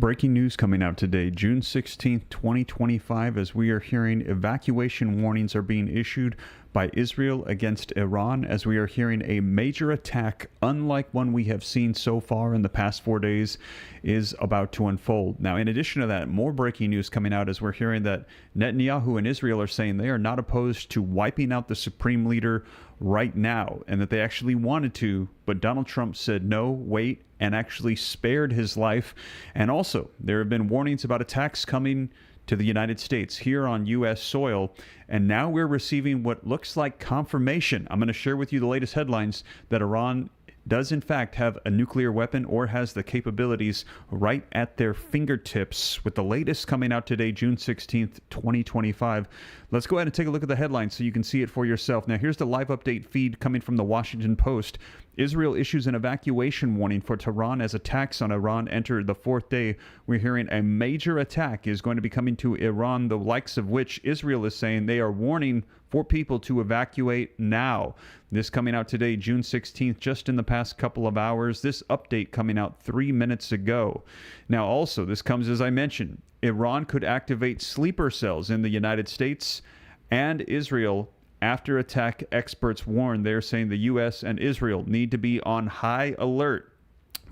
Breaking news coming out today, June 16th, 2025, as we are hearing evacuation warnings are being issued by Israel against Iran, as we are hearing a major attack, unlike one we have seen so far in the past 4 days, is about to unfold. Now, in addition to that, more breaking news coming out as we're hearing that Netanyahu and Israel are saying they are not opposed to wiping out the supreme leader right now, and that they actually wanted to, but Donald Trump said no, wait, and actually spared his life. And also, there have been warnings about attacks coming to the United States here on U.S. soil, and now we're receiving what looks like confirmation. I'm going to share with you the latest headlines that Iran does in fact have a nuclear weapon or has the capabilities right at their fingertips, with the latest coming out today, June 16th, 2025. Let's go ahead and take a look at the headlines so you can see it for yourself. Now, here's the live update feed coming from the Washington Post. Israel issues an evacuation warning for Tehran as attacks on Iran enter the fourth day. We're hearing a major attack is going to be coming to Iran, the likes of which Israel is saying they are warning for people to evacuate now. This coming out today, June 16th, just in the past couple of hours. This update coming out 3 minutes ago. Now, also, this comes, as I mentioned, Iran could activate sleeper cells in the United States and Israel after attack. Experts warn. They're saying the U.S. and Israel need to be on high alert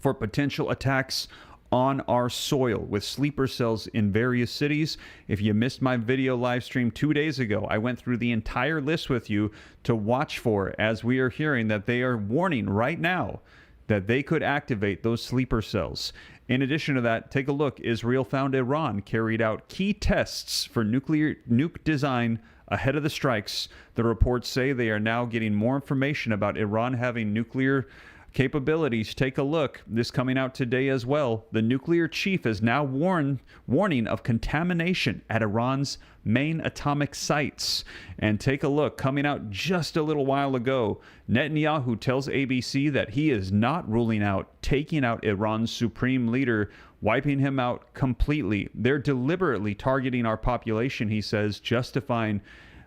for potential attacks on our soil with sleeper cells in various cities. If you missed my video live stream 2 days ago, I went through the entire list with you to watch for, as we are hearing that they are warning right now that they could activate those sleeper cells. In addition to that, take a look. Israel found Iran carried out key tests for nuke design ahead of the strikes. The reports say they are now getting more information about Iran having nuclear capabilities. Take a look. This coming out today as well. The nuclear chief is now warning of contamination at Iran's main atomic sites. And take a look. Coming out just a little while ago, Netanyahu tells ABC that he is not ruling out taking out Iran's supreme leader, wiping him out completely. They're deliberately targeting our population, he says, justifying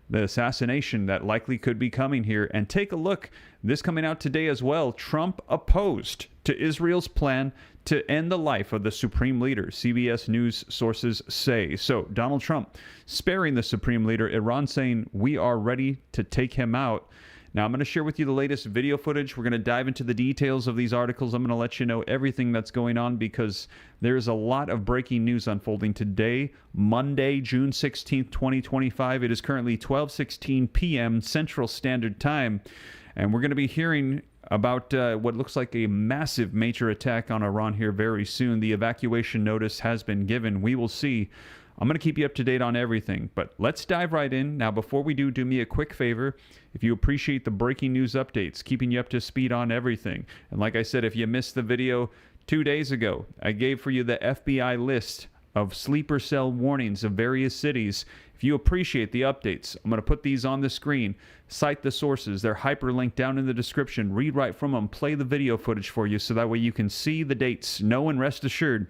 the assassination that likely could be coming here. And take a look, this coming out today as well. Trump opposed to Israel's plan to end the life of the supreme leader, CBS News sources say. So Donald Trump sparing the supreme leader, Iran saying we are ready to take him out. Now, I'm going to share with you the latest video footage. We're going to dive into the details of these articles. I'm going to let you know everything that's going on because there's a lot of breaking news unfolding today, Monday, June 16th, 2025. It is currently 12:16 p.m. Central Standard Time, and we're going to be hearing about what looks like a massive major attack on Iran here very soon. The evacuation notice has been given. We will see. I'm going to keep you up to date on everything, but let's dive right in. Now, before we do me a quick favor. If you appreciate the breaking news updates, keeping you up to speed on everything. And like I said, if you missed the video 2 days ago, I gave for you the FBI list of sleeper cell warnings of various cities. If you appreciate the updates, I'm going to put these on the screen. Cite the sources. They're hyperlinked down in the description. Read right from them. Play the video footage for you so that way you can see the dates. Know and rest assured,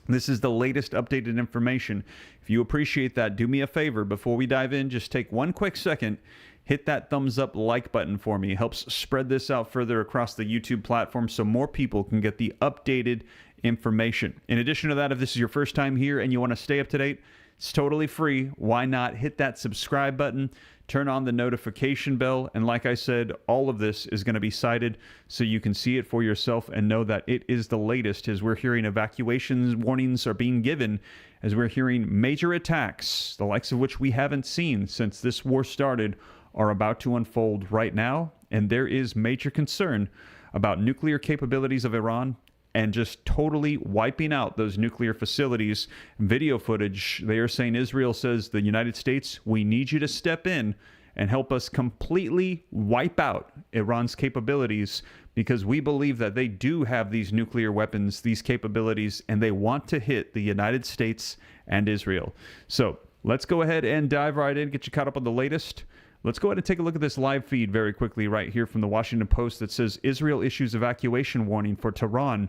this is the latest updated information. If you appreciate that, do me a favor. Before we dive in, just take 1 quick second. Hit that thumbs up like button for me. It helps spread this out further across the YouTube platform so more people can get the updated information. In addition to that, if this is your first time here and you want to stay up to date, it's totally free. Why not hit that subscribe button, turn on the notification bell, and like I said, all of this is going to be cited so you can see it for yourself and know that it is the latest as we're hearing evacuations warnings are being given, as we're hearing major attacks, the likes of which we haven't seen since this war started, are about to unfold right now. And there is major concern about nuclear capabilities of Iran and just totally wiping out those nuclear facilities. Video footage, they are saying, Israel says, the United States, we need you to step in and help us completely wipe out Iran's capabilities, because we believe that they do have these nuclear weapons, these capabilities, and they want to hit the United States and Israel. So let's go ahead and dive right in, get you caught up on the latest. Let's go ahead and take a look at this live feed very quickly right here from the Washington Post that says Israel issues evacuation warning for Tehran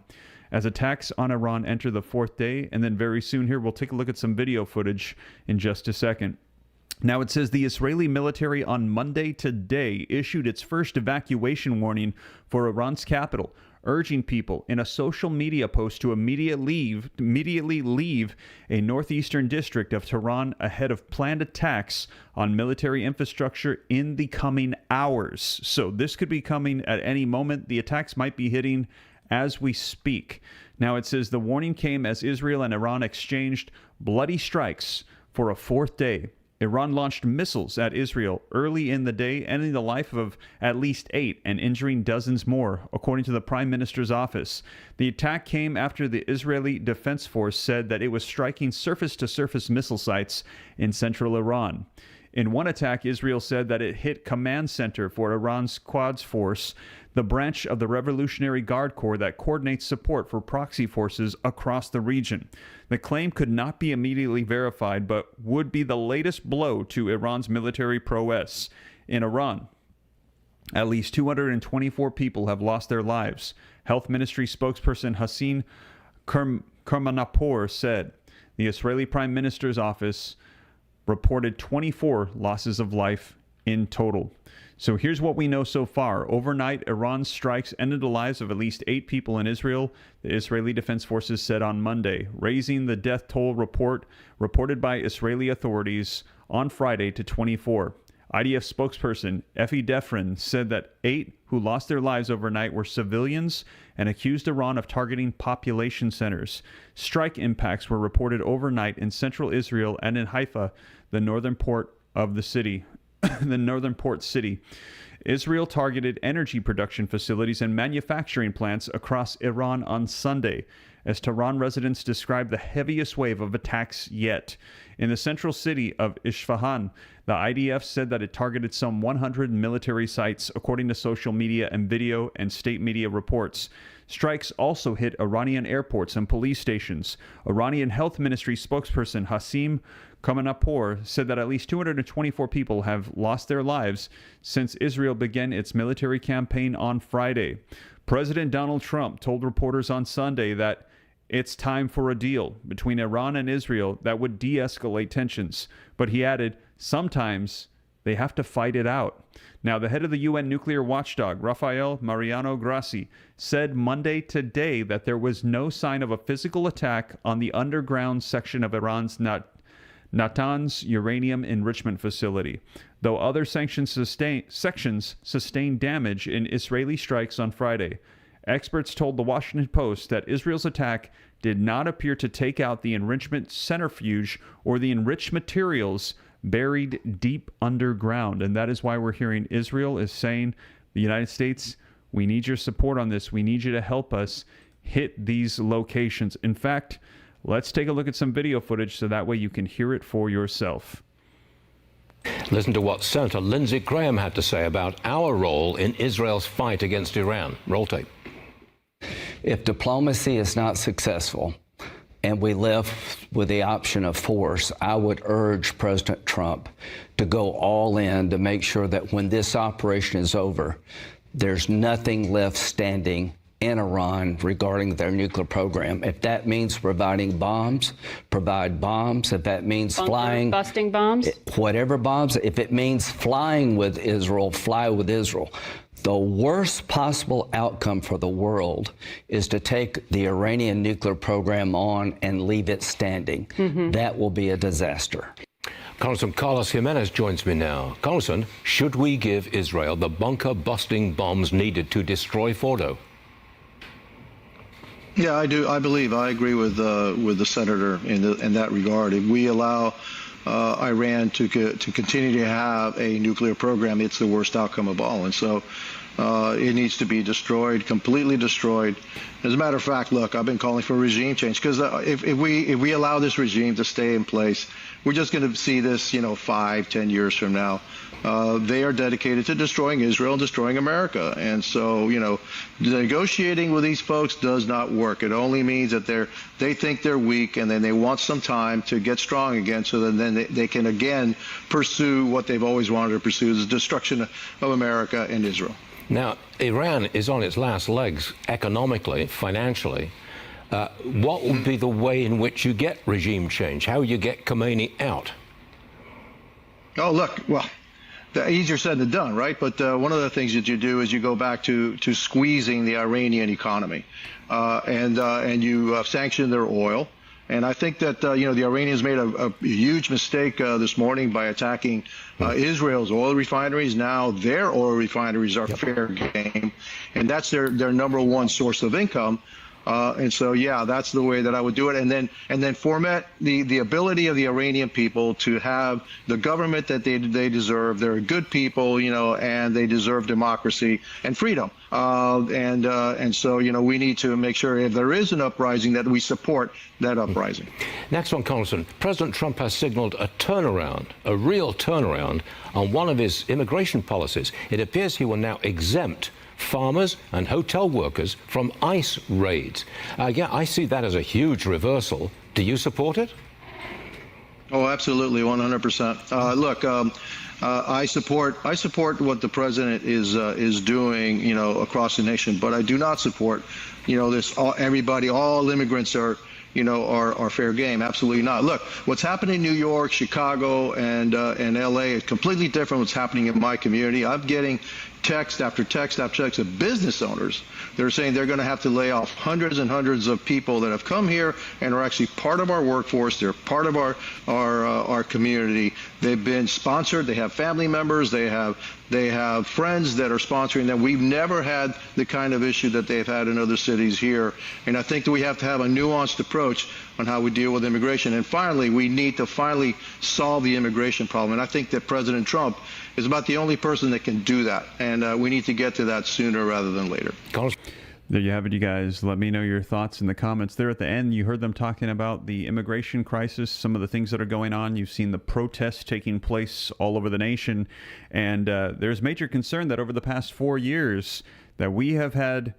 as attacks on Iran enter the fourth day. And then very soon here, we'll take a look at some video footage in just a second. Now, it says the Israeli military on Monday today issued its first evacuation warning for Iran's capital, urging people in a social media post to immediately leave a northeastern district of Tehran ahead of planned attacks on military infrastructure in the coming hours. So this could be coming at any moment. The attacks might be hitting as we speak. Now it says the warning came as Israel and Iran exchanged bloody strikes for a fourth day. Iran launched missiles at Israel early in the day, ending the life of at least 8 and injuring dozens more, according to the Prime Minister's office. The attack came after the Israeli Defense Force said that it was striking surface-to-surface missile sites in central Iran. In one attack, Israel said that it hit command center for Iran's Quds Force, the branch of the Revolutionary Guard Corps that coordinates support for proxy forces across the region. The claim could not be immediately verified, but would be the latest blow to Iran's military prowess. In Iran, at least 224 people have lost their lives. Health Ministry spokesperson Hassan Kermanpour said the Israeli Prime Minister's office reported 24 losses of life in total. So here's what we know so far. Overnight, Iran's strikes ended the lives of at least 8 people in Israel, the Israeli Defense Forces said on Monday, raising the death toll reported by Israeli authorities on Friday to 24. IDF spokesperson Efi Defrin said that 8 who lost their lives overnight were civilians and accused Iran of targeting population centers. Strike impacts were reported overnight in central Israel and in Haifa, the northern port of the city. The northern port city. Israel targeted energy production facilities and manufacturing plants across Iran on Sunday, as Tehran residents described the heaviest wave of attacks yet. In the central city of Isfahan, the IDF said that it targeted some 100 military sites, according to social media and video and state media reports. Strikes also hit Iranian airports and police stations. Iranian Health Ministry spokesperson Hassan Kermanpour said that at least 224 people have lost their lives since Israel began its military campaign on Friday. President Donald Trump told reporters on Sunday that it's time for a deal between Iran and Israel that would de-escalate tensions. But he added, sometimes they have to fight it out. Now, the head of the UN nuclear watchdog, Rafael Mariano Grossi, said Monday today that there was no sign of a physical attack on the underground section of Iran's Natanz uranium enrichment facility, though other sections sustained damage in Israeli strikes on Friday. Experts told the Washington Post that Israel's attack did not appear to take out the enrichment centrifuge or the enriched materials buried deep underground. And that is why we're hearing Israel is saying, the United States, we need your support on this. We need you to help us hit these locations. In fact, let's take a look at some video footage so that way you can hear it for yourself. Listen to what Senator Lindsey Graham had to say about our role in Israel's fight against Iran. Roll tape. If diplomacy is not successful and we left with the option of force, I would urge President Trump to go all in to make sure that when this operation is over, there's nothing left standing in Iran regarding their nuclear program. If that means providing bombs, provide bombs. If that means busting bombs? Whatever bombs. If it means flying with Israel, fly with Israel. The worst possible outcome for the world is to take the Iranian nuclear program on and leave it standing. That will be a disaster. Congressman Carlos Jimenez joins me now. Congressman, should we give Israel the bunker-busting bombs needed to destroy Fordo? Yeah, I do. I agree with the senator in that regard. If we allow Iran to continue to have a nuclear program, it's the worst outcome of all. And so it needs to be destroyed, completely destroyed. As a matter of fact, look, I've been calling for a regime change because if we allow this regime to stay in place, we're just going to see this, 5, 10 years from now. They are dedicated to destroying Israel and destroying America. And so, negotiating with these folks does not work. It only means that they think they're weak and then they want some time to get strong again so that then they can again pursue what they've always wanted to pursue, the destruction of America and Israel. Now, Iran is on its last legs economically, financially. What would be the way in which you get regime change? How you get Khomeini out? Oh, look, well, easier said than done, right? But one of the things that you do is you go back to squeezing the Iranian economy, and you sanction their oil. And I think that the Iranians made a huge mistake this morning by attacking Israel's oil refineries. Now their oil refineries are fair game, and that's their number one source of income. And so, yeah, that's the way that I would do it. And then format the ability of the Iranian people to have the government that they deserve. They're good people, and they deserve democracy and freedom. And so, we need to make sure if there is an uprising that we support that uprising. Next one, Congressman. President Trump has signaled a turnaround, a real turnaround on one of his immigration policies. It appears he will now exempt farmers and hotel workers from ICE raids. Yeah, I see that as a huge reversal. Do you support it? Oh, absolutely, 100%. Look, I support what the president is doing, across the nation, but I do not support, this all immigrants are fair game. Absolutely not. Look, what's happening in New York, Chicago, and LA is completely different from what's happening in my community. I'm getting text after text after text of business owners. They're saying they're going to have to lay off hundreds and hundreds of people that have come here and are actually part of our workforce. They're part of our community. They've been sponsored. They have family members. They have friends that are sponsoring them. We've never had the kind of issue that they've had in other cities here. And I think that we have to have a nuanced approach on how we deal with immigration. And finally, we need to solve the immigration problem. And I think that President Trump is about the only person that can do that. And we need to get to that sooner rather than later. There you have it, you guys. Let me know your thoughts in the comments. There at the end, you heard them talking about the immigration crisis, some of the things that are going on. You've seen the protests taking place all over the nation. And there's major concern that over the past 4 years that we have had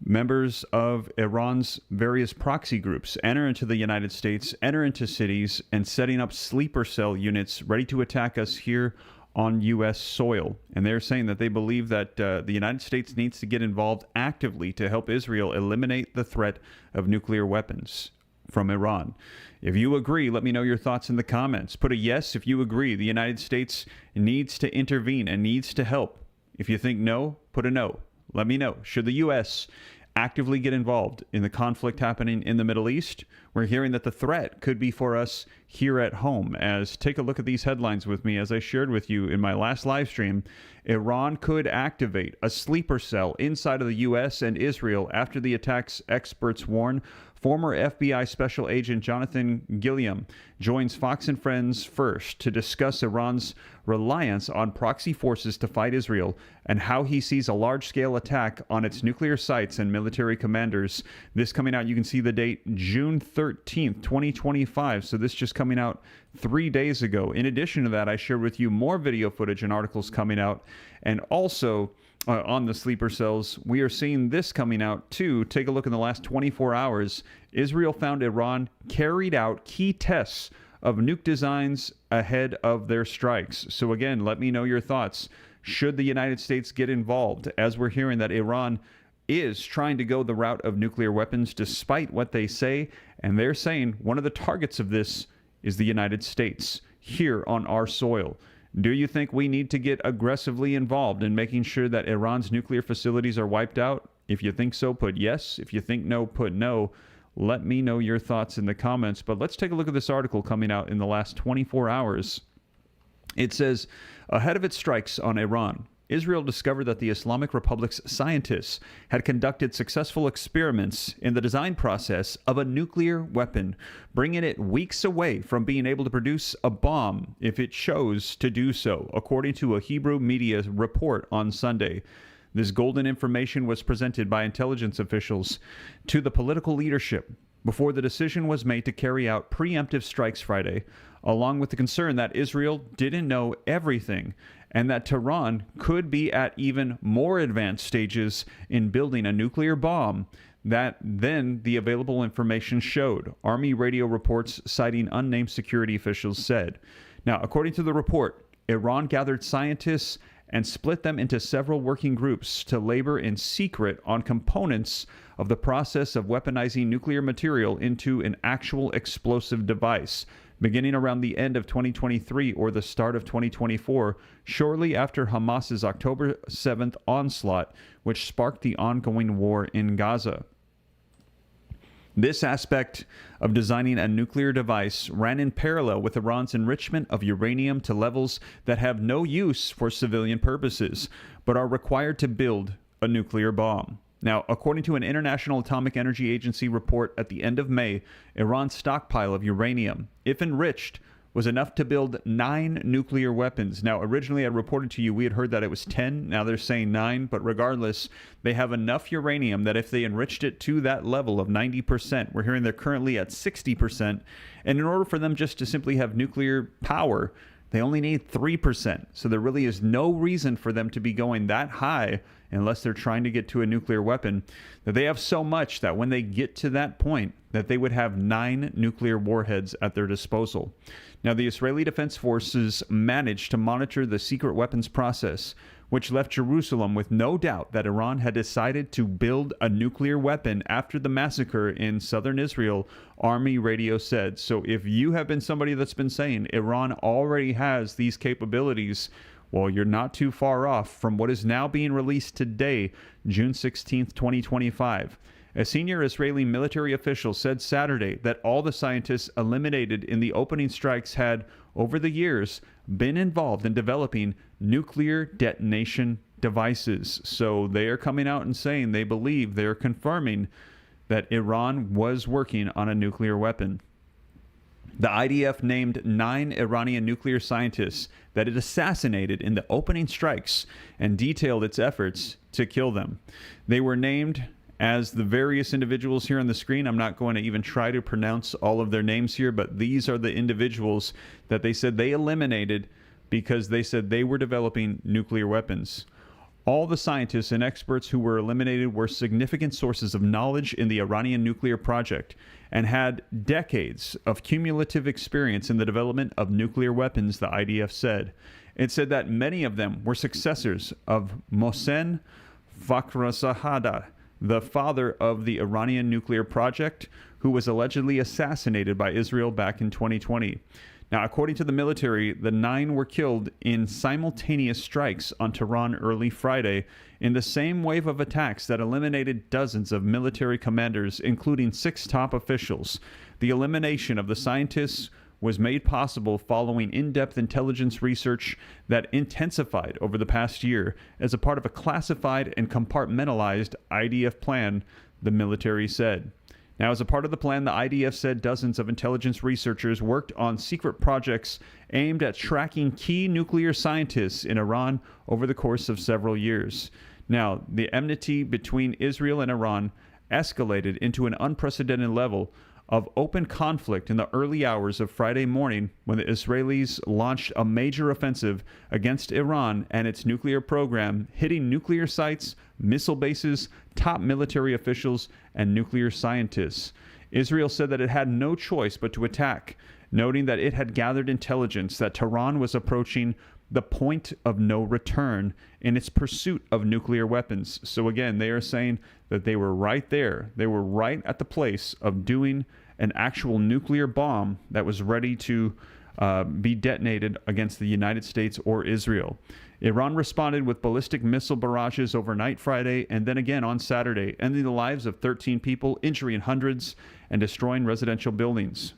members of Iran's various proxy groups enter into the United States, enter into cities, and setting up sleeper cell units ready to attack us here on U.S. soil. And they're saying that they believe that the United States needs to get involved actively to help Israel eliminate the threat of nuclear weapons from Iran. If you agree, let me know your thoughts in the comments. Put a yes if you agree the United States needs to intervene and needs to help. If you think no, put a no. Let me know. Should the U.S. actively get involved in the conflict happening in the Middle East? We're hearing that the threat could be for us here at home. As take a look at these headlines with me, as I shared with you in my last live stream, Iran could activate a sleeper cell inside of the U.S. and Israel after the attacks, experts warn. Former FBI Special Agent Jonathan Gilliam joins Fox and Friends first to discuss Iran's reliance on proxy forces to fight Israel and how he sees a large-scale attack on its nuclear sites and military commanders. This coming out, you can see the date, June 13th, 2025. So this just coming out 3 days ago. In addition to that, I shared with you more video footage and articles coming out. And also on the sleeper cells, we are seeing this coming out too. Take a look in the last 24 hours. Israel found Iran carried out key tests of nuke designs ahead of their strikes. So again, let me know your thoughts. Should the United States get involved? As we're hearing that Iran is trying to go the route of nuclear weapons despite what they say, and they're saying one of the targets of this is the United States here on our soil. Do you think we need to get aggressively involved in making sure that Iran's nuclear facilities are wiped out? If you think so, put yes. If you think no, put no. Let me know your thoughts in the comments. But let's take a look at this article coming out in the last 24 hours. It says, ahead of its strikes on Iran, Israel discovered that the Islamic Republic's scientists had conducted successful experiments in the design process of a nuclear weapon, bringing it weeks away from being able to produce a bomb if it chose to do so, according to a Hebrew media report on Sunday. This golden information was presented by intelligence officials to the political leadership before the decision was made to carry out preemptive strikes Friday, along with the concern that Israel didn't know everything and that Tehran could be at even more advanced stages in building a nuclear bomb than the available information showed, Army radio reports citing unnamed security officials said. Now, according to the report, Iran gathered scientists and split them into several working groups to labor in secret on components of the process of weaponizing nuclear material into an actual explosive device, beginning around the end of 2023 or the start of 2024, shortly after Hamas's October 7th onslaught, which sparked the ongoing war in Gaza. This aspect of designing a nuclear device ran in parallel with Iran's enrichment of uranium to levels that have no use for civilian purposes, but are required to build a nuclear bomb. Now, according to an International Atomic Energy Agency report at the end of May, Iran's stockpile of uranium, if enriched, was enough to build 9 nuclear weapons. Now, originally I reported to you we had heard that it was 10. Now they're saying 9, but regardless, they have enough uranium that if they enriched it to that level of 90%, we're hearing they're currently at 60%, and in order for them just to simply have nuclear power, they only need 3%. So there really is no reason for them to be going that high unless they're trying to get to a nuclear weapon, that they have so much that when they get to that point, that they would have 9 nuclear warheads at their disposal. Now, the Israeli Defense Forces managed to monitor the secret weapons process, which left Jerusalem with no doubt that Iran had decided to build a nuclear weapon after the massacre in southern Israel, Army radio said. So if you have been somebody that's been saying Iran already has these capabilities, well, you're not too far off from what is now being released today, June 16th, 2025. A senior Israeli military official said Saturday that all the scientists eliminated in the opening strikes had, over the years, been involved in developing nuclear detonation devices. So they are coming out and saying they believe, they are confirming that Iran was working on a nuclear weapon. The IDF named 9 Iranian nuclear scientists that it assassinated in the opening strikes and detailed its efforts to kill them. They were named as the various individuals here on the screen. I'm not going to even try to pronounce all of their names here, but these are the individuals that they said they eliminated because they said they were developing nuclear weapons. All the scientists and experts who were eliminated were significant sources of knowledge in the Iranian nuclear project and had decades of cumulative experience in the development of nuclear weapons, the IDF said. It said that many of them were successors of Mohsen Fakhrizadeh, the father of the Iranian nuclear project, who was allegedly assassinated by Israel back in 2020. Now, according to the military, the 9 were killed in simultaneous strikes on Tehran early Friday in the same wave of attacks that eliminated dozens of military commanders, including 6 top officials. The elimination of the scientists was made possible following in-depth intelligence research that intensified over the past year as a part of a classified and compartmentalized IDF plan, the military said. Now, as a part of the plan, the IDF said dozens of intelligence researchers worked on secret projects aimed at tracking key nuclear scientists in Iran over the course of several years. Now, the enmity between Israel and Iran escalated into an unprecedented level of open conflict in the early hours of Friday morning when the Israelis launched a major offensive against Iran and its nuclear program, hitting nuclear sites, missile bases, top military officials, and nuclear scientists. Israel said that it had no choice but to attack, noting that it had gathered intelligence that Tehran was approaching the point of no return in its pursuit of nuclear weapons. So again, they are saying that they were right there. They were right at the place of doing an actual nuclear bomb that was ready to be detonated against the United States or Israel. Iran responded with ballistic missile barrages overnight Friday and then again on Saturday, ending the lives of 13 people, injuring hundreds, and destroying residential buildings.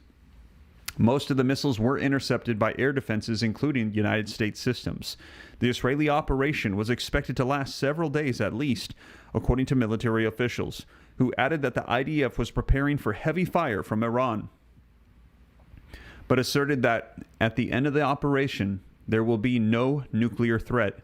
Most of the missiles were intercepted by air defenses, including United States systems. The Israeli operation was expected to last several days at least, according to military officials, who added that the IDF was preparing for heavy fire from Iran, but asserted that at the end of the operation, there will be no nuclear threat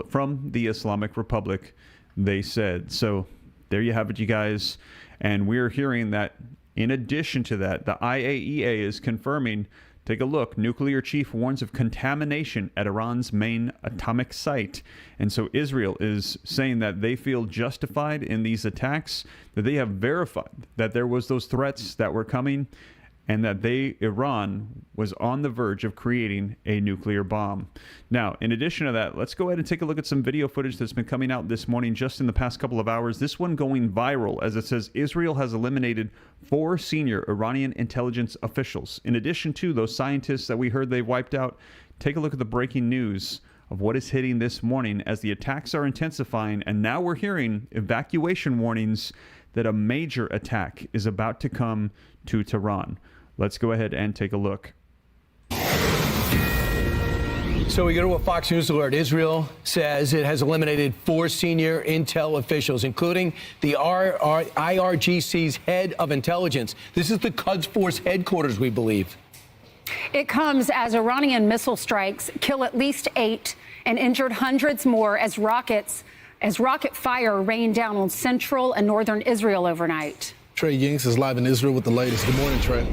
from the Islamic Republic, they said. So there you have it, you guys. And we're hearing that in addition to that, the IAEA is confirming, take a look, nuclear chief warns of contamination at Iran's main atomic site. And so Israel is saying that they feel justified in these attacks, that they have verified that there was those threats that were coming, and that Iran was on the verge of creating a nuclear bomb. Now, in addition to that, let's go ahead and take a look at some video footage that's been coming out this morning just in the past couple of hours. This one going viral as it says Israel has eliminated 4 senior Iranian intelligence officials. In addition to those scientists that we heard they wiped out, take a look at the breaking news of what is hitting this morning as the attacks are intensifying, and now we're hearing evacuation warnings that a major attack is about to come to Tehran. Let's go ahead and take a look. So we go to a Fox News alert. Israel says it has eliminated 4 senior intel officials, including the IRGC's head of intelligence. This is the Quds Force headquarters, we believe. It comes as Iranian missile strikes kill at least 8 and injured hundreds more as rocket fire rained down on central and northern Israel overnight. Trey Yingst is live in Israel with the latest. Good morning, Trey.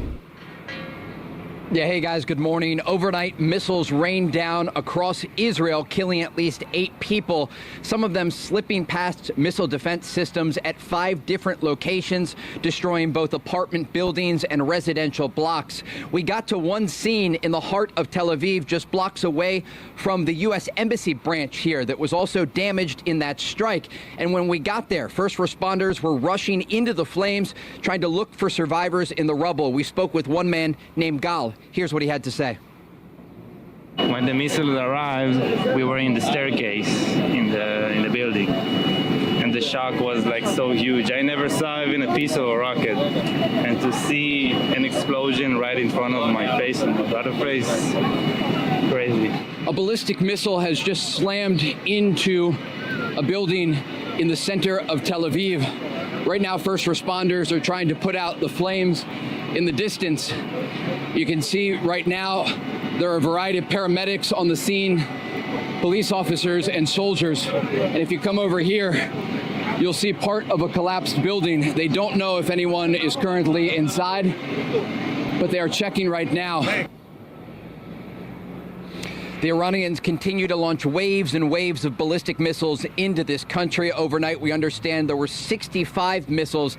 Yeah, hey guys, good morning. Overnight missiles rained down across Israel, killing at least 8 people, some of them slipping past missile defense systems at 5 different locations, destroying both apartment buildings and residential blocks. We got to one scene in the heart of Tel Aviv, just blocks away from the U.S. Embassy branch here that was also damaged in that strike. And when we got there, first responders were rushing into the flames, trying to look for survivors in the rubble. We spoke with one man named Gal. Here's what he had to say. When the missile arrived, we were in the staircase in the building, and the shock was like so huge. I never saw even a piece of a rocket, and to see an explosion right in front of my face and my other face, crazy. A ballistic missile has just slammed into a building in the center of Tel Aviv. Right now, first responders are trying to put out the flames. In the distance, you can see right now there are a variety of paramedics on the scene, police officers and soldiers. And if you come over here, you'll see part of a collapsed building. They don't know if anyone is currently inside, but they are checking right now. The Iranians continue to launch waves and waves of ballistic missiles into this country. Overnight, we understand there were 65 missiles,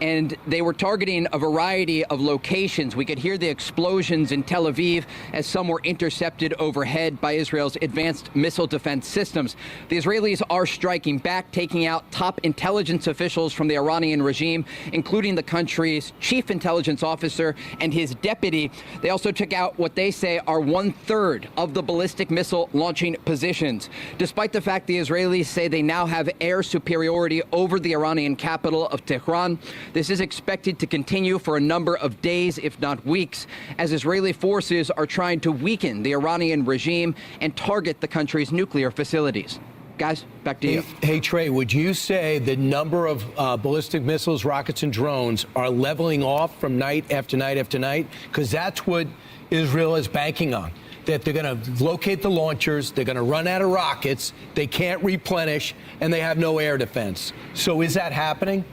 and they were targeting a variety of locations. We could hear the explosions in Tel Aviv as some were intercepted overhead by Israel's advanced missile defense systems. The Israelis are striking back, taking out top intelligence officials from the Iranian regime, including the country's chief intelligence officer and his deputy. They also took out what they say are 1/3 of the ballistic missile launching positions. Despite the fact the Israelis say they now have air superiority over the Iranian capital of Tehran, this is expected to continue for a number of days, if not weeks, as Israeli forces are trying to weaken the Iranian regime and target the country's nuclear facilities. Guys, back to you. Hey, Trey, would you say the number of ballistic missiles, rockets, and drones are leveling off from night after night after night? Because that's what Israel is banking on, that they're going to locate the launchers, they're going to run out of rockets, they can't replenish, and they have no air defense. So is that happening?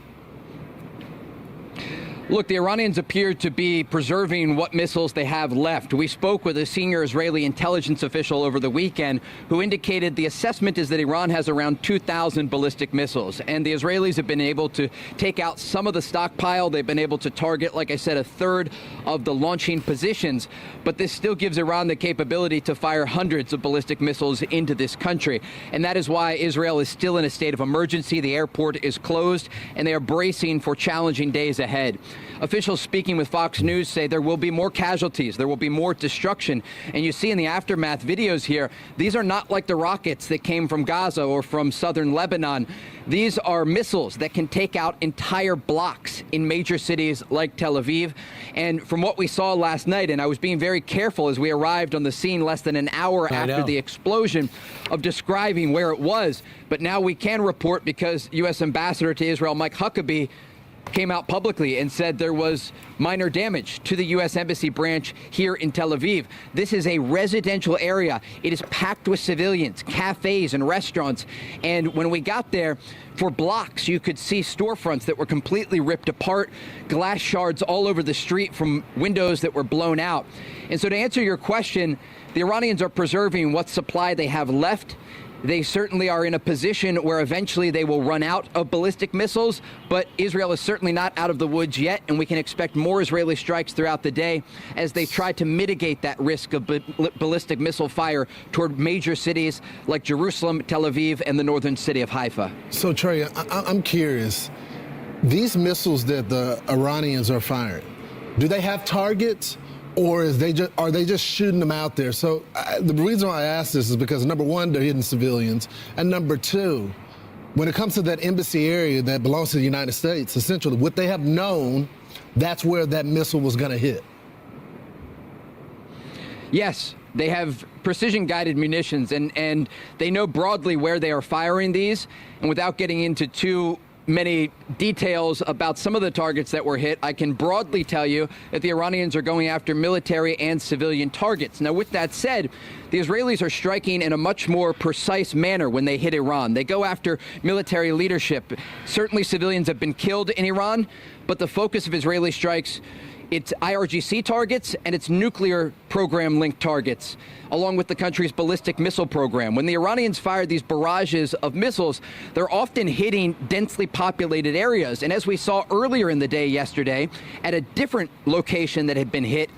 Look, the Iranians appear to be preserving what missiles they have left. We spoke with a senior Israeli intelligence official over the weekend who indicated the assessment is that Iran has around 2,000 ballistic missiles. And the Israelis have been able to take out some of the stockpile. They've been able to target, like I said, 1/3 of the launching positions. But this still gives Iran the capability to fire hundreds of ballistic missiles into this country. And that is why Israel is still in a state of emergency. The airport is closed, and they are bracing for challenging days ahead. Officials speaking with Fox News say there will be more casualties, there will be more destruction. And you see in the aftermath videos here, these are not like the rockets that came from Gaza or from southern Lebanon. These are missiles that can take out entire blocks in major cities like Tel Aviv. And from what we saw last night, and I was being very careful as we arrived on the scene less than an hour after the explosion of describing where it was. But now we can report because U.S. Ambassador to Israel, Mike Huckabee, came out publicly and said there was minor damage to the U.S. Embassy branch here in Tel Aviv. This is a residential area. It is packed with civilians, cafes and restaurants. And when we got there, for blocks, you could see storefronts that were completely ripped apart, glass shards all over the street from windows that were blown out. And so to answer your question, the Iranians are preserving what supply they have left. They certainly are in a position where eventually they will run out of ballistic missiles, but Israel is certainly not out of the woods yet, and we can expect more Israeli strikes throughout the day as they try to mitigate that risk of ballistic missile fire toward major cities like Jerusalem, Tel Aviv, and the northern city of Haifa. So, Trey, I'm curious. These missiles that the Iranians are firing, do they have targets? Or are they just shooting them out there? So the reason why I ask this is because, number one, they're hitting civilians. And number two, when it comes to that embassy area that belongs to the United States, essentially, would they have known that's where that missile was going to hit? Yes, they have precision-guided munitions, and they know broadly where they are firing these. And without getting into too many details about some of the targets that were hit, I can broadly tell you that the Iranians are going after military and civilian targets. Now, with that said, the Israelis are striking in a much more precise manner when they hit Iran. They go after military leadership. Certainly civilians have been killed in Iran, but the focus of Israeli strikes, it's IRGC targets and its nuclear program-linked targets, along with the country's ballistic missile program. When the Iranians fire these barrages of missiles, they're often hitting densely populated areas. And as we saw earlier in the day yesterday, at a different location that had been hit,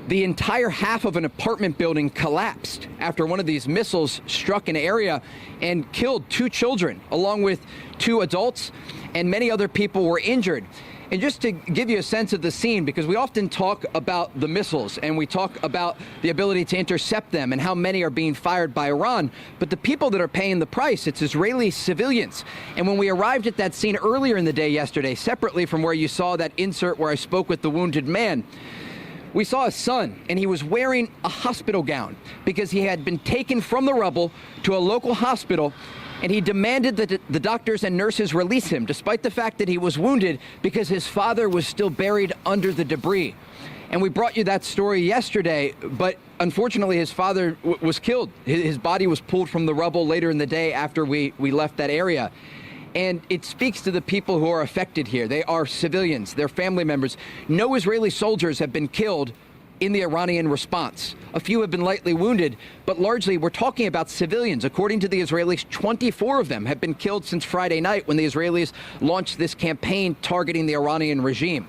the entire half of an apartment building collapsed after one of these missiles struck an area and killed 2 children, along with 2 adults, and many other people were injured. And just to give you a sense of the scene, because we often talk about the missiles and we talk about the ability to intercept them and how many are being fired by Iran, but the people that are paying the price, it's Israeli civilians. And when we arrived at that scene earlier in the day yesterday, separately from where you saw that insert where I spoke with the wounded man, we saw a son, and he was wearing a hospital gown because he had been taken from the rubble to a local hospital, and he demanded that the doctors and nurses release him, despite the fact that he was wounded, because his father was still buried under the debris. And we brought you that story yesterday, but unfortunately his father was killed. His body was pulled from the rubble later in the day after we left that area. And it speaks to the people who are affected here. They are civilians, they're family members. No Israeli soldiers have been killed in the Iranian response. A few have been lightly wounded, but largely we're talking about civilians. According to the Israelis, 24 of them have been killed since Friday night when the Israelis launched this campaign targeting the Iranian regime.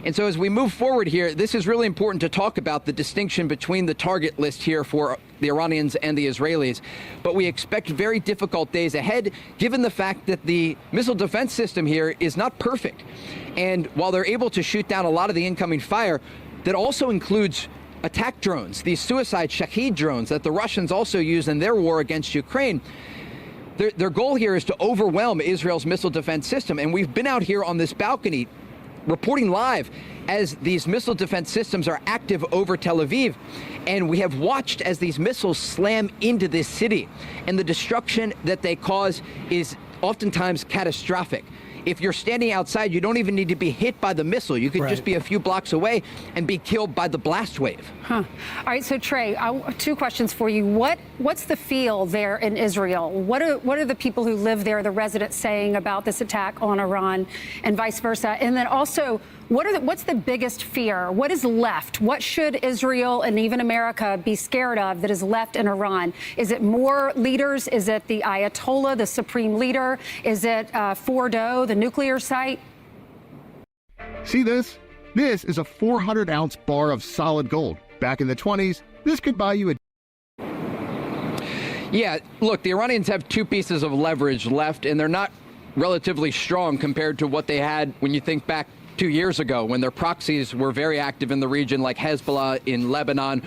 And so as we move forward here, this is really important to talk about the distinction between the target list here for the Iranians and the Israelis. But we expect very difficult days ahead, given the fact that the missile defense system here is not perfect. And while they're able to shoot down a lot of the incoming fire, that also includes attack drones, these suicide Shahed drones that the Russians also use in their war against Ukraine. Their goal here is to overwhelm Israel's missile defense system. And we've been out here on this balcony reporting live as these missile defense systems are active over Tel Aviv. And we have watched as these missiles slam into this city. And the destruction that they cause is oftentimes catastrophic. If you're standing outside, you don't even need to be hit by the missile. You could just be a few blocks away and be killed by the blast wave. All right, so Trey, 2 questions for you. What's the feel there in Israel? What are the people who live there, the residents, saying about this attack on Iran and vice versa? And then also, what's the biggest fear? What is left? What should Israel and even America be scared of that is left in Iran? Is it more leaders? Is it the Ayatollah, the supreme leader? Is it Fordo, the nuclear site? See this? This is a 400-ounce bar of solid gold. Back in the 20s, this could buy you a... Yeah, look, the Iranians have 2 pieces of leverage left, and they're not relatively strong compared to what they had when you think back 2 years ago when their proxies were very active in the region, like Hezbollah in Lebanon,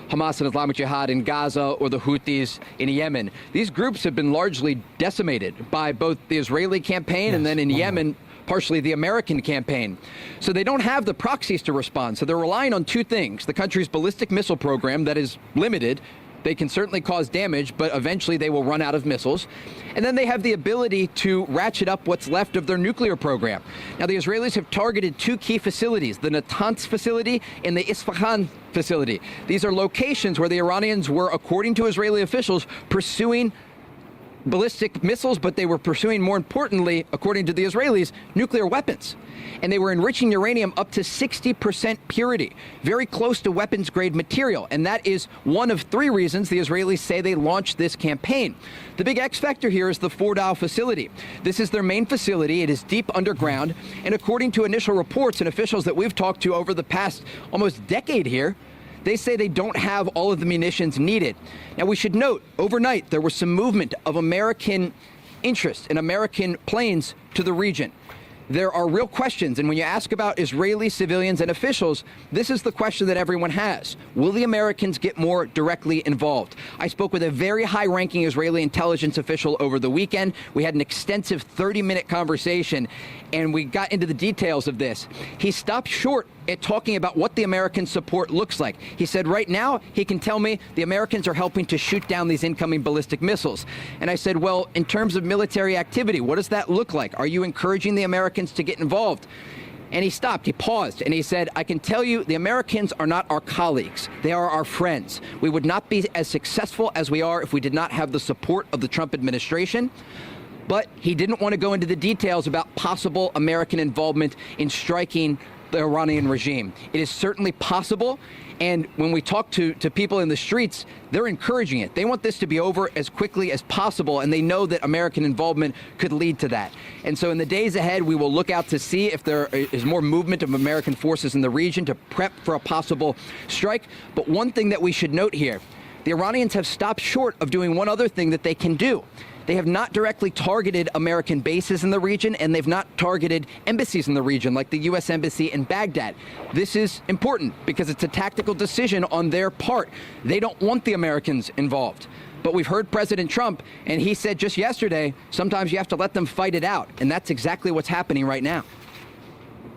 Hamas and Islamic Jihad in Gaza, or the Houthis in Yemen. These groups have been largely decimated by both the Israeli campaign and then in Yemen, partially the American campaign. So they don't have the proxies to respond. So they're relying on 2 things: the country's ballistic missile program that is limited. They can certainly cause damage, but eventually they will run out of missiles. And then they have the ability to ratchet up what's left of their nuclear program. Now, the Israelis have targeted 2 key facilities, the Natanz facility and the Isfahan facility. These are locations where the Iranians were, according to Israeli officials, pursuing ballistic missiles, but they were pursuing, more importantly, according to the Israelis, nuclear weapons. And they were enriching uranium up to 60% purity, very close to weapons-grade material. And that is one of three reasons the Israelis say they launched this campaign. The big X factor here is the Fordow facility. This is their main facility. It is deep underground. And according to initial reports and officials that we've talked to over the past almost decade here, they say they don't have all of the munitions needed. Now, we should note, overnight, there was some movement of American interest in American planes to the region. There are real questions, and when you ask about Israeli civilians and officials, this is the question that everyone has. Will the Americans get more directly involved? I spoke with a very high-ranking Israeli intelligence official over the weekend. We had an extensive 30-minute conversation, and we got into the details of this. He stopped short at talking about what the American support looks like. He said right now he can tell me the Americans are helping to shoot down these incoming ballistic missiles. And I said, well, in terms of military activity, what does that look like? Are you encouraging the Americans to get involved? And he stopped, he paused, and he said, I can tell you the Americans are not our colleagues. They are our friends. We would not be as successful as we are if we did not have the support of the Trump administration. But he didn't want to go into the details about possible American involvement in striking the Iranian regime. It is certainly possible, and when we talk to people in the streets, they're encouraging it. They want this to be over as quickly as possible, and they know that American involvement could lead to that. And so in the days ahead, we will look out to see if there is more movement of American forces in the region to prep for a possible strike. But one thing that we should note here, the Iranians have stopped short of doing one other thing that they can do. They have not directly targeted American bases in the region, and they've not targeted embassies in the region, like the U.S. Embassy in Baghdad. This is important because it's a tactical decision on their part. They don't want the Americans involved. But we've heard President Trump, and he said just yesterday, sometimes you have to let them fight it out. And that's exactly what's happening right now.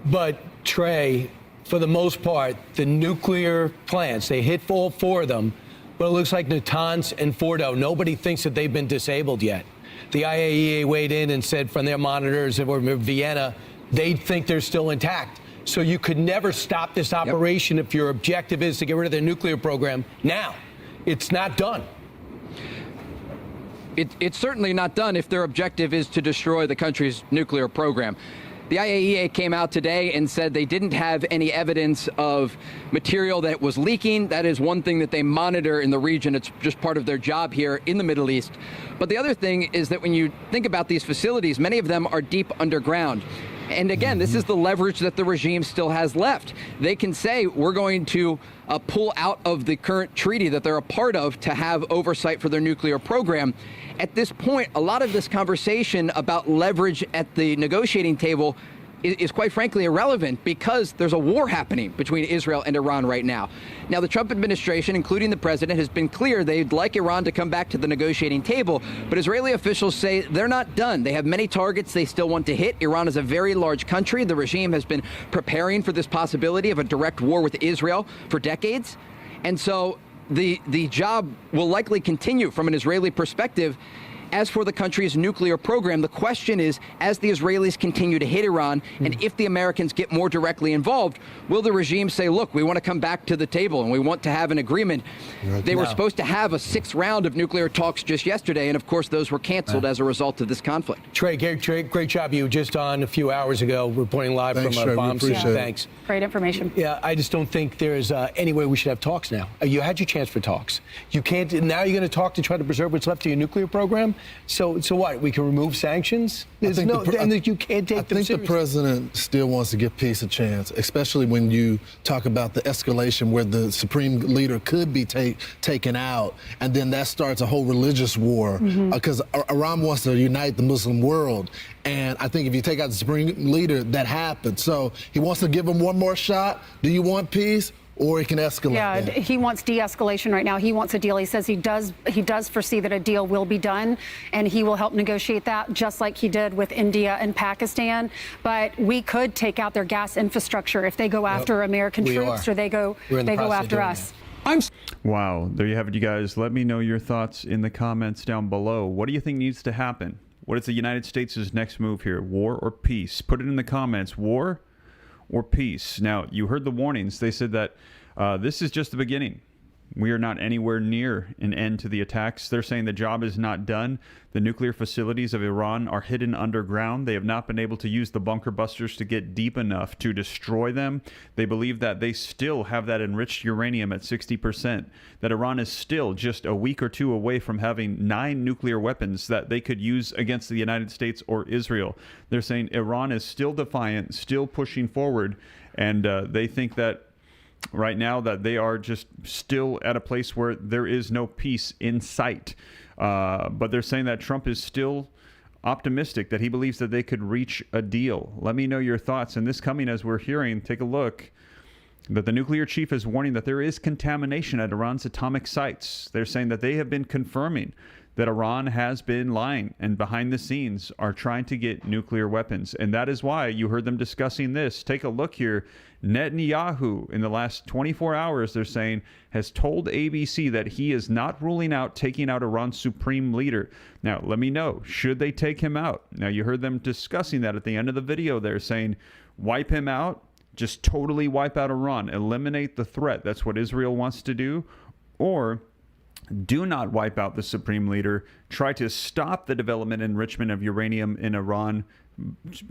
But, Trey, for the most part, the nuclear plants, they hit all four of them. But it looks like Natanz and Fordow, nobody thinks that they've been disabled yet. The IAEA weighed in and said from their monitors in Vienna, they think they're still intact. So you could never stop this operation if your objective is to get rid of their nuclear program now. It's not done. It's certainly not done if their objective is to destroy the country's nuclear program. The IAEA came out today and said they didn't have any evidence of material that was leaking. That is one thing that they monitor in the region. It's just part of their job here in the Middle East. But the other thing is that when you think about these facilities, many of them are deep underground. And again, this is the leverage that the regime still has left. They can say, we're going to pull out of the current treaty that they're a part of to have oversight for their nuclear program. At this point, a lot of this conversation about leverage at the negotiating table is quite frankly irrelevant because there's a war happening between Israel and Iran right now. Now, the Trump administration, including the president, has been clear they'd like Iran to come back to the negotiating table, but Israeli officials say they're not done. They have many targets they still want to hit. Iran is a very large country. The regime has been preparing for this possibility of a direct war with Israel for decades. And so the job will likely continue from an Israeli perspective. As for the country's nuclear program, the question is, as the Israelis continue to hit Iran, and if the Americans get more directly involved, will the regime say, look, we want to come back to the table and we want to have an agreement? They were supposed to have a 6th round of nuclear talks just yesterday, and of course those were canceled as a result of this conflict. Trey, great job. You were just on a few hours ago reporting live from a bomb scene. Thanks. Great information. Yeah, I just don't think there's any way we should have talks now. You had your chance for talks. You can't, now you're going to talk to try to preserve what's left of your nuclear program? So what? We can remove sanctions? There's no, and you can't take them seriously. I think the president still wants to give peace a chance, especially when you talk about the escalation where the supreme leader could be taken out, and then that starts a whole religious war because Iran wants to unite the Muslim world. And I think if you take out the supreme leader, that happens. So he wants to give him one more shot. Do you want peace? Or it can escalate. Yeah, that. He wants de-escalation right now. He wants a deal. He says he does foresee that a deal will be done, and he will help negotiate that, just like he did with India and Pakistan. But we could take out their gas infrastructure if they go after American troops, or they go after us. Wow, there you have it, you guys. Let me know your thoughts in the comments down below. What do you think needs to happen? What is the United States' next move here? War or peace? Put it in the comments. War or peace? Now, you heard the warnings. They said that this is just the beginning. We are not anywhere near an end to the attacks. They're saying the job is not done. The nuclear facilities of Iran are hidden underground. They have not been able to use the bunker busters to get deep enough to destroy them. They believe that they still have that enriched uranium at 60%, that Iran is still just a week or two away from having 9 nuclear weapons that they could use against the United States or Israel. They're saying Iran is still defiant, still pushing forward, and they think that right now that they are just still at a place where there is no peace in sight. But they're saying that Trump is still optimistic, that he believes that they could reach a deal. Let me know your thoughts. And this coming as we're hearing, take a look, that the nuclear chief is warning that there is contamination at Iran's atomic sites. They're saying that they have been confirming that Iran has been lying and behind the scenes are trying to get nuclear weapons. And that is why you heard them discussing this. Take a look here. Netanyahu, in the last 24 hours, they're saying, has told ABC that he is not ruling out taking out Iran's supreme leader. Now, let me know, should they take him out? Now, you heard them discussing that at the end of the video. They're saying, wipe him out, just totally wipe out Iran, eliminate the threat. That's what Israel wants to do. Or do not wipe out the supreme leader, try to stop the development and enrichment of uranium in Iran,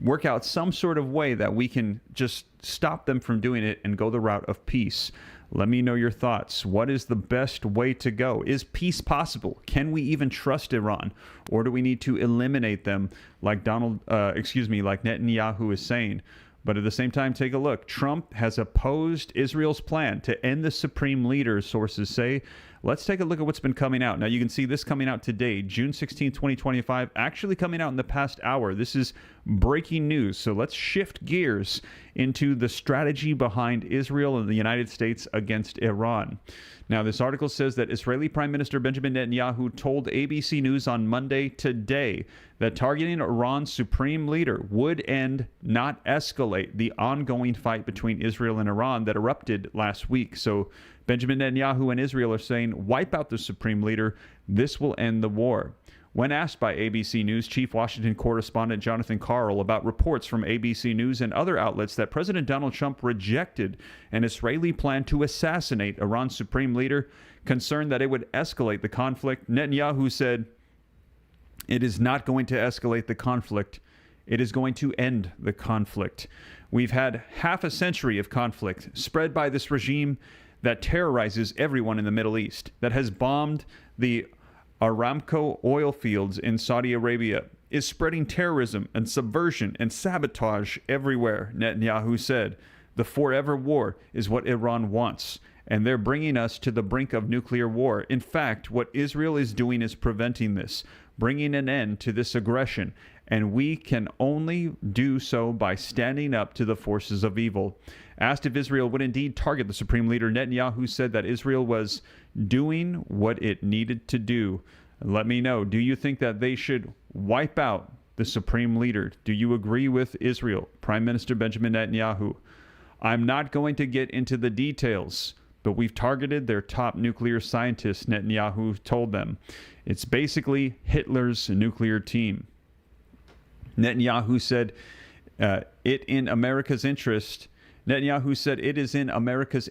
work out some sort of way that we can just stop them from doing it and go the route of peace. Let me know your thoughts. What is the best way to go? Is peace possible? Can we even trust Iran? Or do we need to eliminate them like like Netanyahu is saying? But at the same time, take a look. Trump has opposed Israel's plan to end the supreme leader, sources say. Let's take a look at what's been coming out. Now, you can see this coming out today, June 16, 2025, actually coming out in the past hour. This is breaking news. So let's shift gears into the strategy behind Israel and the United States against Iran. Now, this article says that Israeli Prime Minister Benjamin Netanyahu told ABC News on Monday today that targeting Iran's supreme leader would end, not escalate, the ongoing fight between Israel and Iran that erupted last week. So Benjamin Netanyahu and Israel are saying, wipe out the supreme leader. This will end the war. When asked by ABC News Chief Washington correspondent Jonathan Karl about reports from ABC News and other outlets that President Donald Trump rejected an Israeli plan to assassinate Iran's supreme leader, concerned that it would escalate the conflict, Netanyahu said, "It is not going to escalate the conflict. It is going to end the conflict. We've had half a century of conflict spread by this regime that terrorizes everyone in the Middle East, that has bombed the Aramco oil fields in Saudi Arabia, is spreading terrorism and subversion and sabotage everywhere," Netanyahu said. "The forever war is what Iran wants, and they're bringing us to the brink of nuclear war. In fact, what Israel is doing is preventing this, bringing an end to this aggression, and we can only do so by standing up to the forces of evil." Asked if Israel would indeed target the supreme leader, Netanyahu said that Israel was doing what it needed to do. Let me know, do you think that they should wipe out the supreme leader? Do you agree with Israel, Prime Minister Benjamin Netanyahu? "I'm not going to get into the details, but we've targeted their top nuclear scientists," Netanyahu told them. "It's basically Hitler's nuclear team." Netanyahu said it is in America's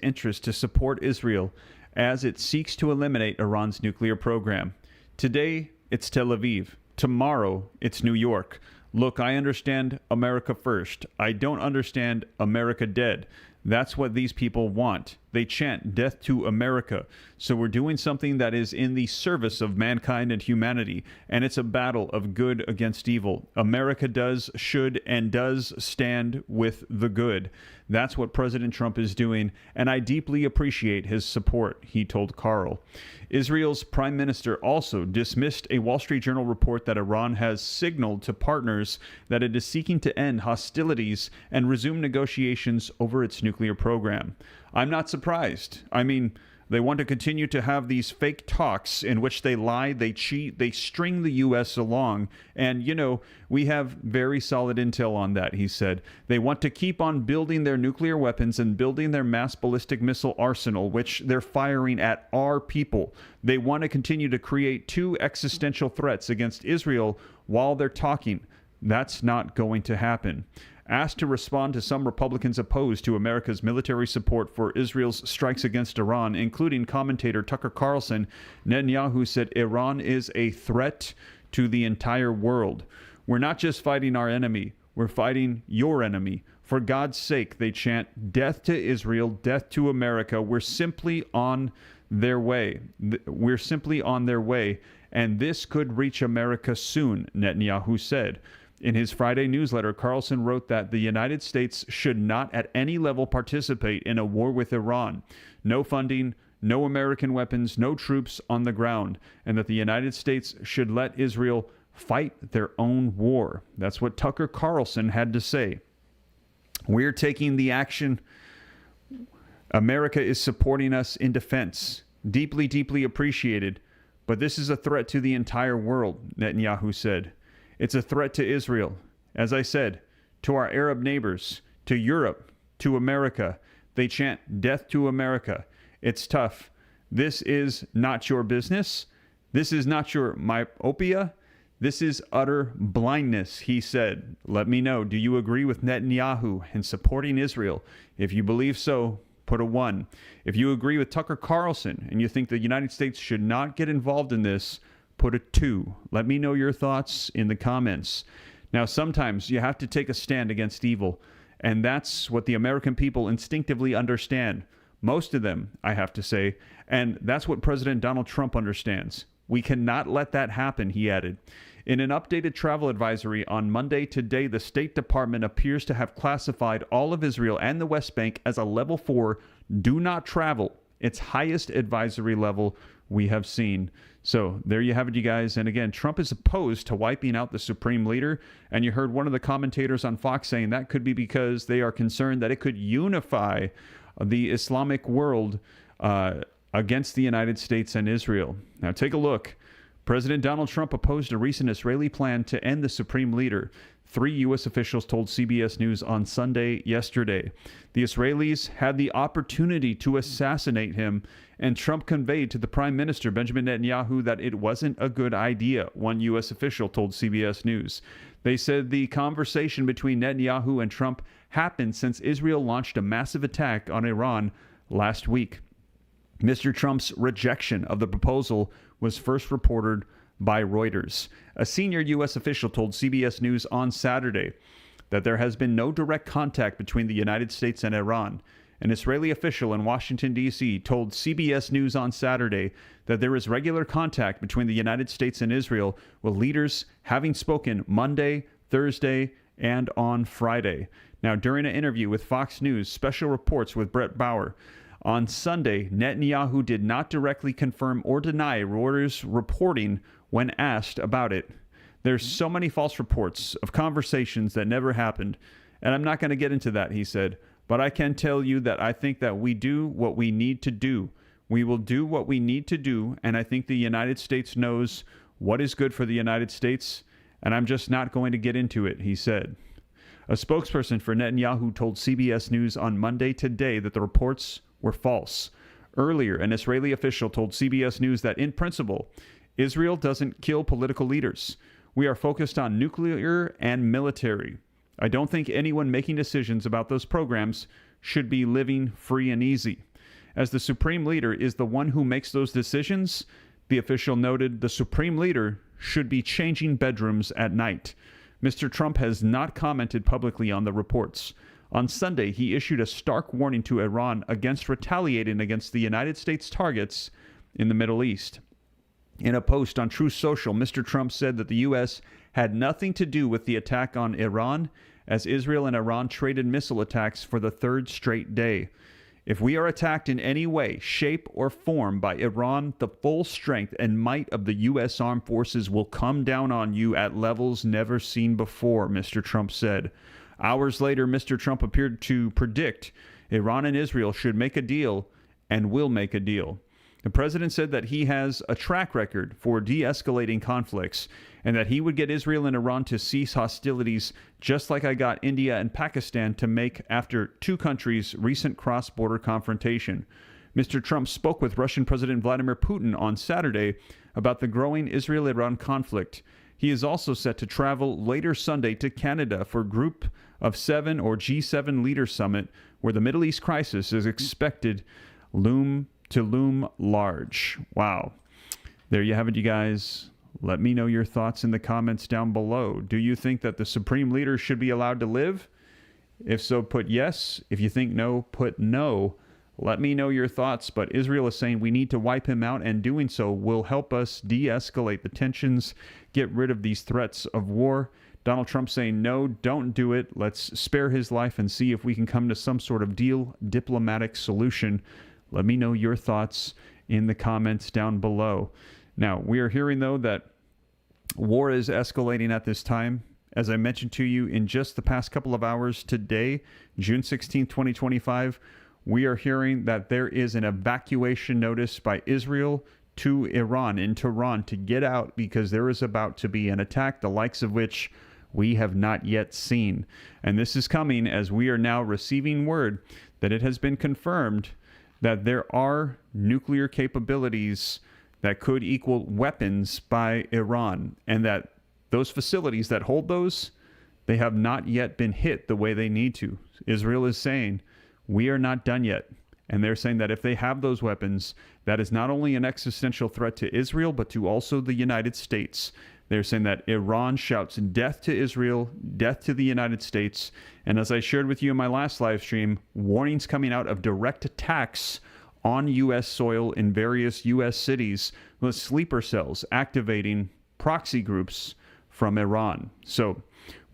interest to support Israel as it seeks to eliminate Iran's nuclear program. Today, it's Tel Aviv. Tomorrow, it's New York. Look, I understand America first. I don't understand America dead. That's what these people want. They chant death to America. So we're doing something that is in the service of mankind and humanity, and it's a battle of good against evil. America should and does stand with the good. That's what President Trump is doing, and I deeply appreciate his support, he told Karl. Israel's prime minister also dismissed a Wall Street Journal report that Iran has signaled to partners that it is seeking to end hostilities and resume negotiations over its nuclear program. I'm not surprised. I mean, they want to continue to have these fake talks in which they lie, they cheat, they string the U.S. along. And, we have very solid intel on that, he said. They want to keep on building their nuclear weapons and building their mass ballistic missile arsenal, which they're firing at our people. They want to continue to create 2 existential threats against Israel while they're talking. That's not going to happen. Asked to respond to some Republicans opposed to America's military support for Israel's strikes against Iran, including commentator Tucker Carlson, Netanyahu said Iran is a threat to the entire world. We're not just fighting our enemy, we're fighting your enemy. For God's sake, they chant, death to Israel, death to America. We're simply on their way. We're simply on their way, and this could reach America soon, Netanyahu said. In his Friday newsletter, Carlson wrote that the United States should not at any level participate in a war with Iran. No funding, no American weapons, no troops on the ground, and that the United States should let Israel fight their own war. That's what Tucker Carlson had to say. We're taking the action. America is supporting us in defense. Deeply, deeply appreciated. But this is a threat to the entire world, Netanyahu said. It's a threat to Israel. As I said, to our Arab neighbors, to Europe, to America. They chant death to America. It's tough. This is not your business. This is not your myopia. This is utter blindness, he said. Let me know. Do you agree with Netanyahu in supporting Israel? If you believe so, put a 1. If you agree with Tucker Carlson and you think the United States should not get involved in this, put a 2. Let me know your thoughts in the comments. Now, sometimes you have to take a stand against evil, and that's what the American people instinctively understand. Most of them, I have to say, and that's what President Donald Trump understands. We cannot let that happen, he added. In an updated travel advisory on Monday today, the State Department appears to have classified all of Israel and the West Bank as a level 4 do not travel, its highest advisory level we have seen. So there you have it, you guys. And again, Trump is opposed to wiping out the supreme leader. And you heard one of the commentators on Fox saying that could be because they are concerned that it could unify the Islamic world against the United States and Israel. Now take a look. President Donald Trump opposed a recent Israeli plan to end the supreme leader. 3 U.S. officials told CBS News on Sunday yesterday. The Israelis had the opportunity to assassinate him, and Trump conveyed to the Prime Minister, Benjamin Netanyahu, that it wasn't a good idea, one U.S. official told CBS News. They said the conversation between Netanyahu and Trump happened since Israel launched a massive attack on Iran last week. Mr. Trump's rejection of the proposal was first reported by Reuters. A senior U.S. official told CBS News on Saturday that there has been no direct contact between the United States and Iran. An Israeli official in Washington, D.C. told CBS News on Saturday that there is regular contact between the United States and Israel, with leaders having spoken Monday, Thursday, and on Friday. Now, during an interview with Fox News Special Reports with Brett Bauer, on Sunday, Netanyahu did not directly confirm or deny Reuters' reporting when asked about it. There's so many false reports of conversations that never happened, and I'm not going to get into that, he said, but I can tell you that I think that we do what we need to do. We will do what we need to do, and I think the United States knows what is good for the United States, and I'm just not going to get into it, he said. A spokesperson for Netanyahu told CBS News on Monday today that the reports were false. Earlier, an Israeli official told CBS News that, in principle, Israel doesn't kill political leaders. We are focused on nuclear and military. I don't think anyone making decisions about those programs should be living free and easy. As the supreme leader is the one who makes those decisions, the official noted the supreme leader should be changing bedrooms at night. Mr. Trump has not commented publicly on the reports. On Sunday, he issued a stark warning to Iran against retaliating against the United States targets in the Middle East. In a post on Truth Social, Mr. Trump said that the U.S. had nothing to do with the attack on Iran, as Israel and Iran traded missile attacks for the 3rd straight day. If we are attacked in any way, shape, or form by Iran, the full strength and might of the U.S. armed forces will come down on you at levels never seen before, Mr. Trump said. Hours later, Mr. Trump appeared to predict Iran and Israel should make a deal and will make a deal. The president said that he has a track record for de-escalating conflicts and that he would get Israel and Iran to cease hostilities just like I got India and Pakistan to make after 2 countries' recent cross-border confrontation. Mr. Trump spoke with Russian President Vladimir Putin on Saturday about the growing Israel-Iran conflict. He is also set to travel later Sunday to Canada for Group of Seven or G7 Leader Summit, where the Middle East crisis is expected to loom large. Wow. There you have it, you guys. Let me know your thoughts in the comments down below. Do you think that the supreme leader should be allowed to live? If so, put yes. If you think no, put no. Let me know your thoughts, but Israel is saying we need to wipe him out, and doing so will help us de-escalate the tensions, get rid of these threats of war. Donald Trump saying, no, don't do it. Let's spare his life and see if we can come to some sort of deal, diplomatic solution. Let me know your thoughts in the comments down below. Now, we are hearing, though, that war is escalating at this time. As I mentioned to you in just the past couple of hours today, June 16, 2025, we are hearing that there is an evacuation notice by Israel to Iran in Tehran to get out because there is about to be an attack, the likes of which we have not yet seen. And this is coming as we are now receiving word that it has been confirmed that there are nuclear capabilities that could equal weapons by Iran, and that those facilities that hold those, they have not yet been hit the way they need to. Israel is saying, we are not done yet. And they're saying that if they have those weapons, that is not only an existential threat to Israel, but to also the United States. They're saying that Iran shouts death to Israel, death to the United States. And as I shared with you in my last live stream, warnings coming out of direct attacks on U.S. soil in various U.S. cities with sleeper cells activating proxy groups from Iran. So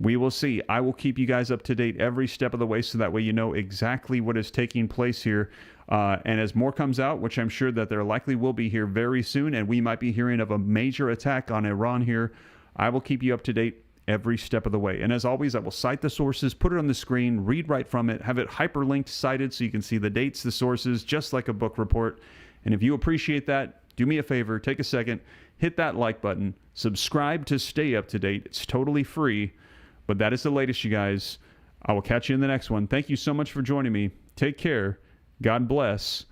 we will see. I will keep you guys up to date every step of the way so that way you know exactly what is taking place here. And as more comes out, which I'm sure that there likely will be here very soon, and we might be hearing of a major attack on Iran here, I will keep you up to date every step of the way. And as always, I will cite the sources, put it on the screen, read right from it, have it hyperlinked, cited so you can see the dates, the sources, just like a book report. And if you appreciate that, do me a favor, take a second, hit that like button, subscribe to stay up to date. It's totally free. But that is the latest, you guys. I will catch you in the next one. Thank you so much for joining me. Take care. God bless.